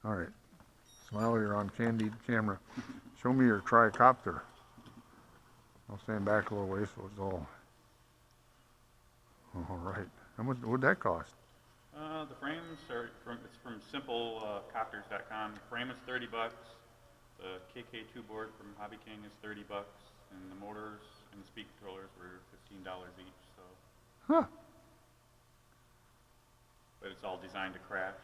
All right. Smile, you're on candid camera. Show me your tricopter. I'll stand back a little way so it's all right. How much would that cost? The frames are from simplecopters.com. The frame is $30. The KK2 board from Hobby King is $30, and the motors and the speed controllers were $15 each. So, Huh. but it's all designed to crash.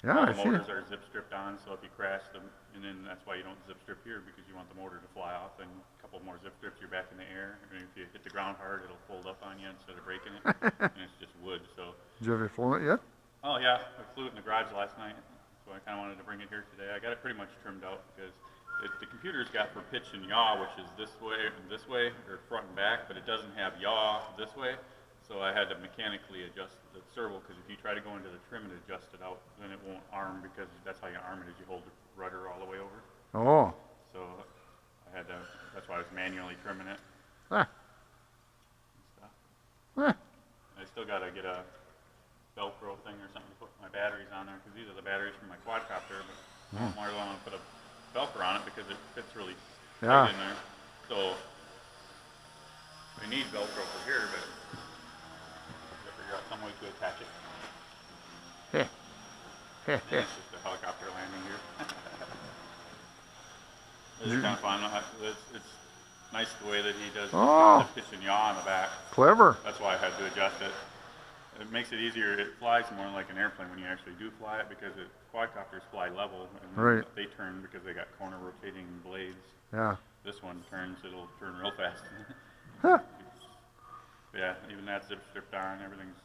Yeah, all I the see motors it. are zip stripped on, so if you crash them, and then that's why you don't zip strip here, because you want the motor to fly off, and a couple more zip strips, you're back in the air. And if you hit the ground hard, it'll fold up on you instead of breaking it, and it's just wood. So. Did you have it flown it yet? Oh yeah, I flew it in the garage last night, so I kind of wanted to bring it here today. I got it pretty much trimmed out because the computer's got for pitch and yaw, which is this way, or front and back, but it doesn't have yaw this way. So I had to mechanically adjust the servo, because if you try to go into the trim and adjust it out, then it won't arm, because that's how you arm it, is you hold the rudder all the way over. Oh. So I had to, that's why I was manually trimming it. Ah. And stuff. Ah. I still got to get a Velcro thing or something to put my batteries on there, because these are the batteries from my quadcopter, but I don't really want to put a Velcro on it because it fits really tight in there. So I need Velcro for here, but I figure out some way to attach it. And it's just a helicopter landing here. This is kind of fun. It's nice the way that he does the pitch and yaw on the back. Clever. That's why I had to adjust it. It makes it easier. It flies more like an airplane when you actually do fly it, because quadcopters fly level, and they turn because they got corner rotating blades. Yeah. This one turns, it'll turn real fast. Yeah, even that zip stripped on, everything's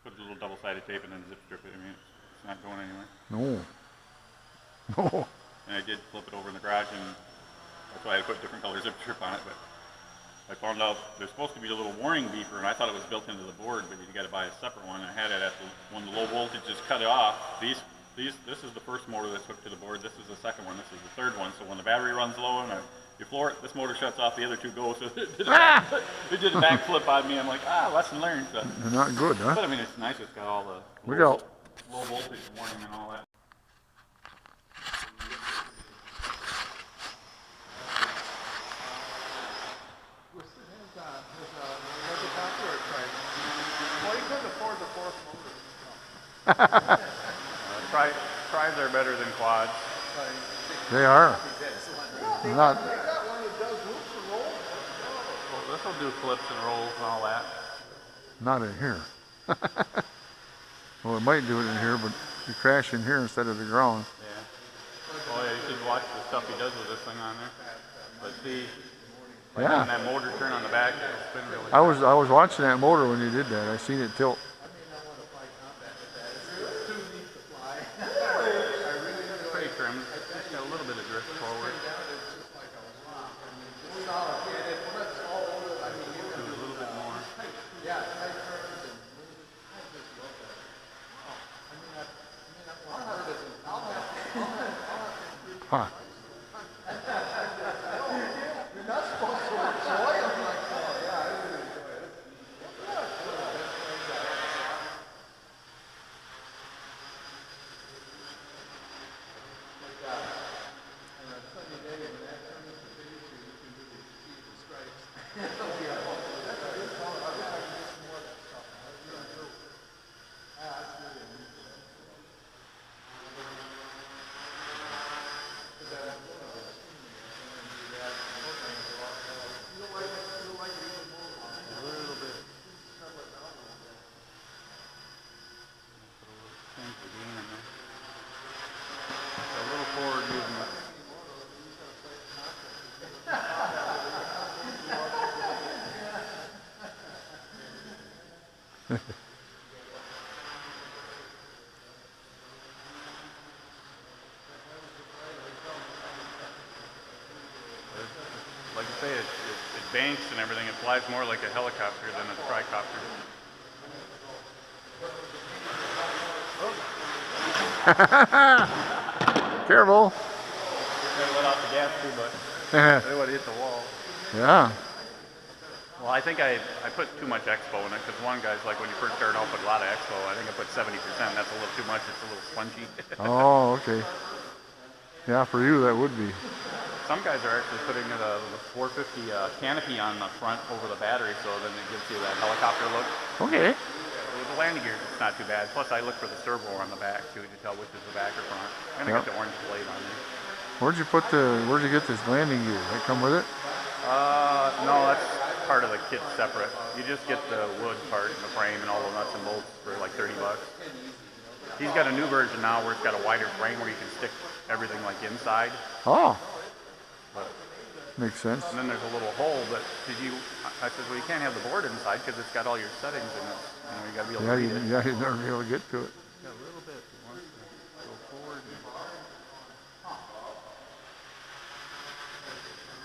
put a little double-sided tape and then zip strip it. I mean, it's not going anywhere. No. And I did flip it over in the garage, and that's why I put different color zip strip on it, but I found out there's supposed to be a little warning beeper, and I thought it was built into the board, but you got to buy a separate one. I had it at when the low voltage is cut off. This is the first motor that's hooked to the board. This is the second one. This is the third one. So when the battery runs low and you floor it, this motor shuts off. The other two go. So it did a backflip on me. I'm like, lesson learned. So. They're not good, huh? But I mean, it's nice. It's got all the low voltage warning and all that. Tries are better than quads. They are. Not. Well, this will do flips and rolls and all that. Not in here. Well, it might do it in here, but you crash in here instead of the ground. Yeah. Oh yeah, you should watch the stuff he does with this thing on there. But see, when that motor turn on the back, it'll spin really fast. I was watching that motor when you did that. I seen it tilt. Pretty trimmed. It's got a little bit of drift forward. Do a little bit more. Huh. A little forward movement. Like I say, it banks and everything. It flies more like a helicopter than a tricopter. Careful. Gotta let off the gas too much. They would hit the wall. Yeah. Well, I think I put too much expo in it because one guy's like, when you first start out, put a lot of expo. I think I put 70%. That's a little too much. It's a little spongy. Oh, okay. Yeah, for you that would be. Some guys are actually putting the 450 canopy on the front over the battery, so then it gives you that helicopter look. Okay. With the landing gear, it's not too bad. Plus, I look for the servo on the back too to tell which is the back or front. And I got the orange blade on there. Where'd you get this landing gear? That come with it? No, that's part of the kit separate. You just get the wood part and the frame and all the nuts and bolts for like 30 bucks. He's got a new version now where it's got a wider frame where you can stick everything like inside. Oh, But, makes sense. and then there's a little hole that, I said, well, you can't have the board inside because it's got all your settings in it. You got to be able to read it. Yeah, you'd never be able to get to it. Yeah, a little bit. You want to go forward.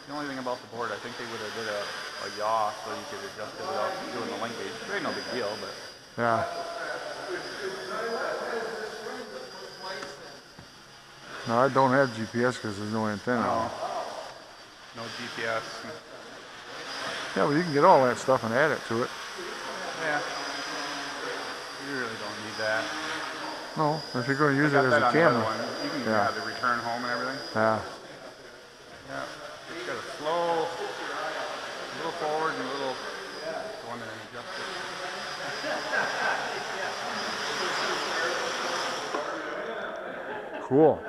The only thing about the board, I think they would have did a yaw so you could adjust it without doing the link gauge. Ain't no big deal, but Yeah. No, I don't have GPS because there's no antenna. no GPS. Yeah, well, you can get all that stuff and add it to it. Yeah, you really don't need that. No, if you're going to use it Got as that a on the other camera. one. You can Yeah. have the return home and everything. Yeah. Yeah, just got a little forward and a little go in there and adjust it. Cool.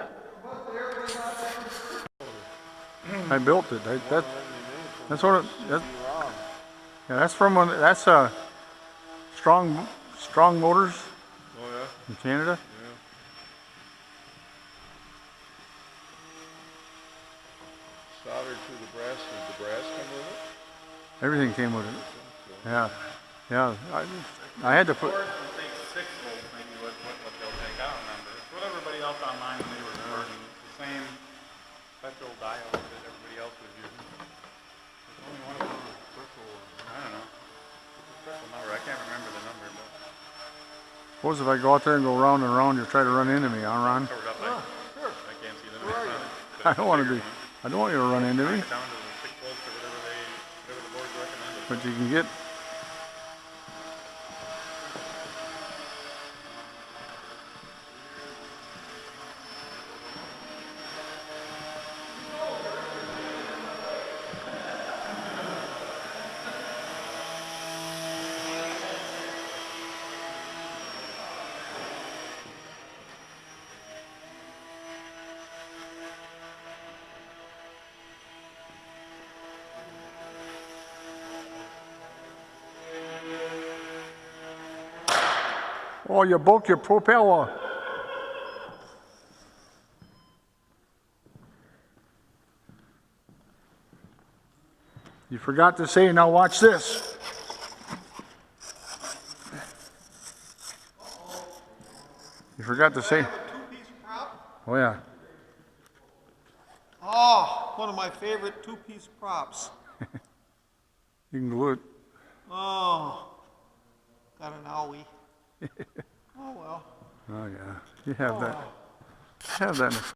I built it. That's what it. Yeah, that's from one. That's Strong Motors Oh yeah? in Canada. Yeah. Soldered to the brass. Did the brass come with it? Everything came with it. Yeah, yeah. I had to put. It takes 6 volts, maybe what they'll take. I don't remember. It's what everybody else online when they were converting. It's the same special diode that everybody else was using. There's only one of them with a circle. I don't know. It's a special number. I can't remember the number, but Suppose if I go out there and go round and round, you'll try to run into me, huh, Ron? covered up. I can't see the number. I don't want to be. I don't want you to run into me. Down to the 6 volts or whatever the board recommended. But you can get. Oh, you broke your propeller. You forgot to say, now watch this. You forgot to say. Two-piece prop? Oh, yeah. Oh, one of my favorite two-piece props. You can glue it. Oh, got an owie. Oh, well. Oh, yeah. You have that. You have that in the